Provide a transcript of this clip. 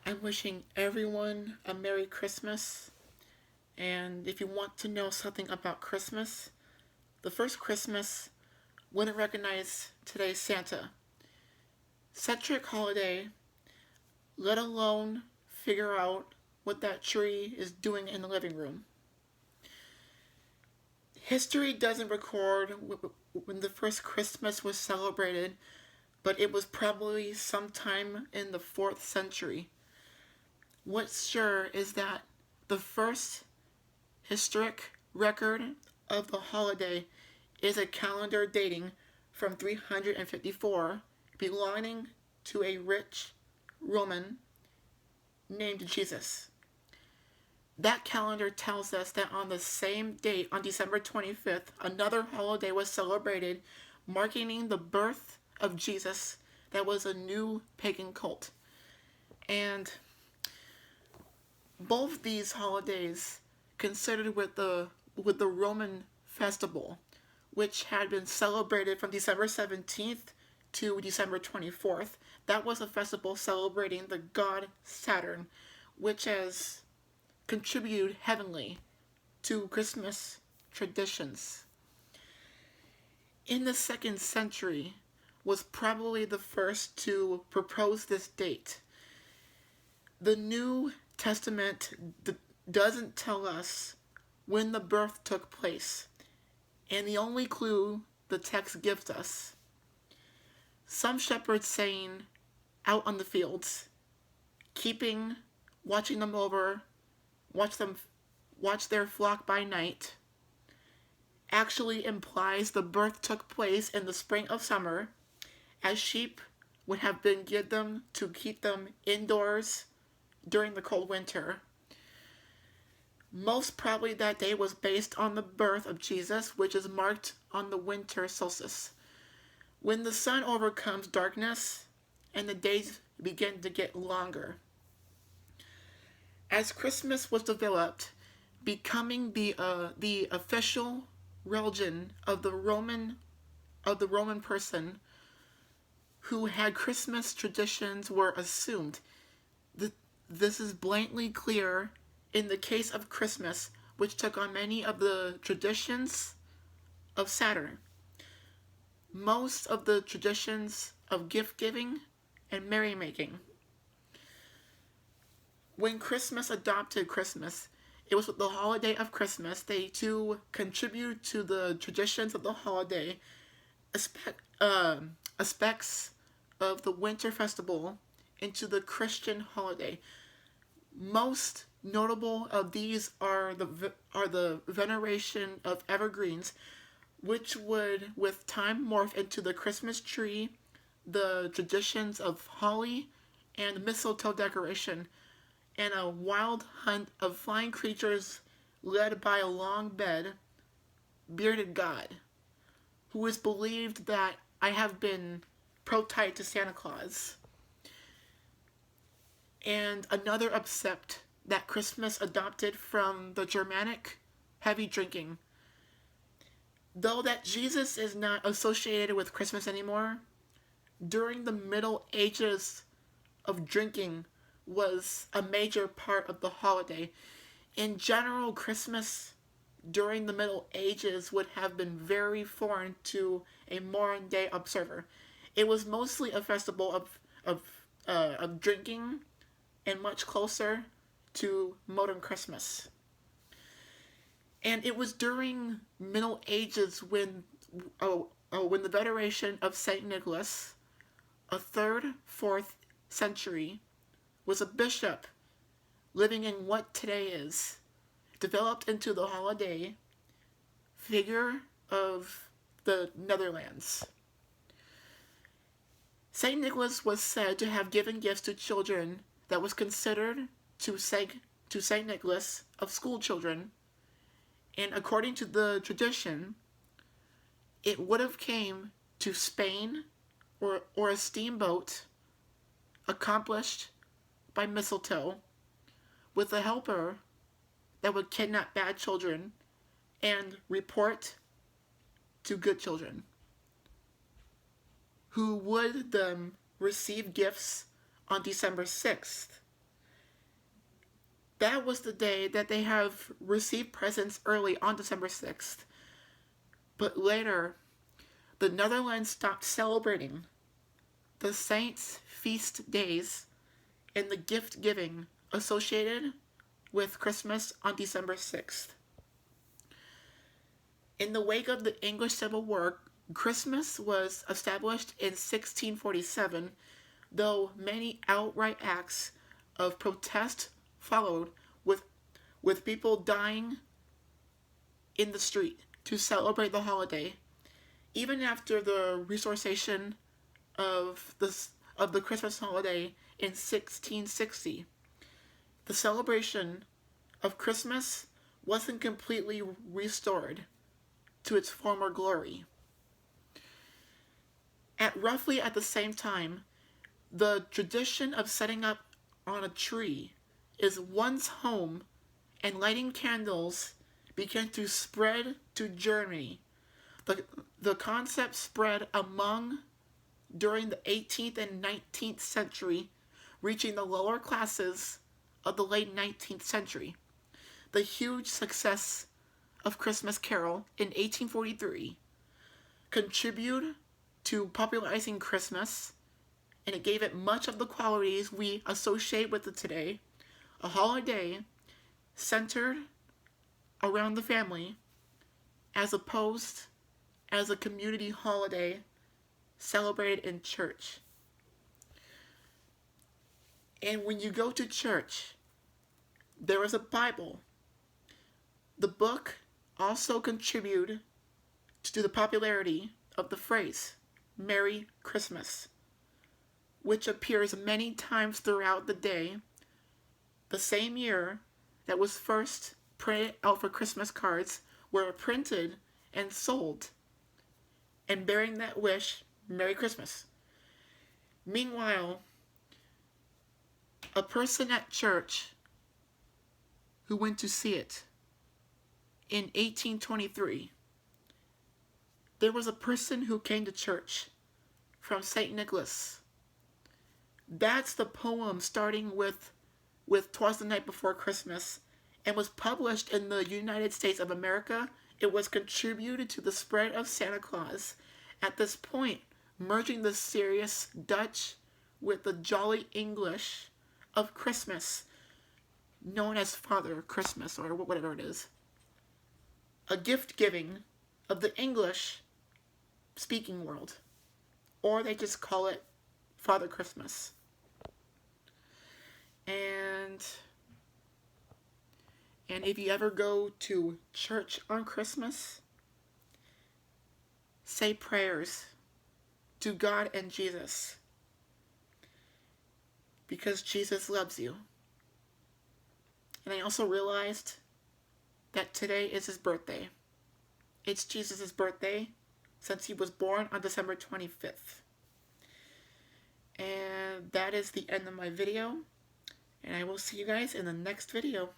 I'm wishing everyone a Merry Christmas. And if you want to know something about Christmas, the first Christmas wouldn't recognize today's Santa. Centric holiday, let alone figure out what that tree is doing in the living room. History doesn't record when the first Christmas was celebrated, but it was probably sometime in the 4th century. What's sure is that the first historic record of the holiday is a calendar dating from 354 belonging to a rich Roman named Jesus. That calendar tells us that on the same date, on December 25th, another holiday was celebrated marking the birth of Jesus that was a new pagan cult. And both these holidays considered with the Roman festival, which had been celebrated from December 17th to December 24th. That was a festival celebrating the god Saturn, which has contributed heavily to Christmas traditions. In the 2nd century was probably the first to propose this date. The New Testament doesn't tell us when the birth took place, and the only clue the text gives us, some shepherds saying out on the fields, watching them over, watch their flock by night, actually implies the birth took place in the spring of summer, as sheep would have been given to keep them indoors during the cold winter. Most probably that day was based on the birth of Jesus, which is marked on the winter solstice, when the sun overcomes darkness and the days begin to get longer. As Christmas was developed, becoming the official religion of the Roman person who had Christmas traditions were assumed. This is blatantly clear in the case of Christmas, which took on many of the traditions of Saturn. Most of the traditions of gift giving and merrymaking. When Christmas adopted Christmas, it was with the holiday of Christmas. They too contribute to the traditions of the holiday, aspects of the winter festival into the Christian holiday. Most notable of these are the veneration of evergreens, which would with time morph into the Christmas tree, the traditions of holly and mistletoe decoration, and a wild hunt of flying creatures led by a long-bearded god, who is believed that I have been prototyped to Santa Claus. And another accept that Christmas adopted from the Germanic heavy drinking. Though that Jesus is not associated with Christmas anymore, during the Middle Ages of drinking was a major part of the holiday. In general, Christmas during the Middle Ages would have been very foreign to a modern day observer. It was mostly a festival of drinking and much closer to modern Christmas. And it was during Middle Ages when the veneration of Saint Nicholas, a 3rd, 4th century, was a bishop living in what today is, developed into the holiday figure of the Netherlands. Saint Nicholas was said to have given gifts to children that was considered to Saint Nicholas of school children, and according to the tradition, it would have came to Spain or a steamboat accomplished by mistletoe with a helper that would kidnap bad children and report to good children, who would then receive gifts on December 6th. that was the day that they have received presents early on December 6th. But later, the Netherlands stopped celebrating the saints' feast days and the gift giving associated with Christmas on December 6th. In the wake of the English Civil War, Christmas was established in 1647, though many outright acts of protest followed, with people dying in the street to celebrate the holiday. Even after the restoration of the Christmas holiday in 1660, the celebration of Christmas wasn't completely restored to its former glory. Roughly at the same time, the tradition of setting up on a tree is one's home and lighting candles began to spread to Germany. The concept spread among during the 18th and 19th century, reaching the lower classes of the late 19th century. The huge success of Christmas Carol in 1843 contributed to popularizing Christmas, and it gave it much of the qualities we associate with it today, a holiday centered around the family as opposed as a community holiday celebrated in church. And when you go to church, there is a Bible. The book also contributed to the popularity of the phrase, Merry Christmas, which appears many times throughout the day, the same year that was first printed out for Christmas cards were printed and sold, and bearing that wish, Merry Christmas. Meanwhile, a person at church who went to see it in 1823, there was a person who came to church from St. Nicholas. That's the poem starting with "'Twas the Night Before Christmas" and was published in the United States of America. It was contributed to the spread of Santa Claus. At this point, merging the serious Dutch with the jolly English of Christmas, known as Father Christmas or whatever it is. A gift giving of the English speaking world, or they just call it Father Christmas. And if you ever go to church on Christmas, say prayers to God and Jesus, because Jesus loves you. And I also realized that today is his birthday. It's Jesus' birthday since he was born on December 25th. And that is the end of my video. And I will see you guys in the next video.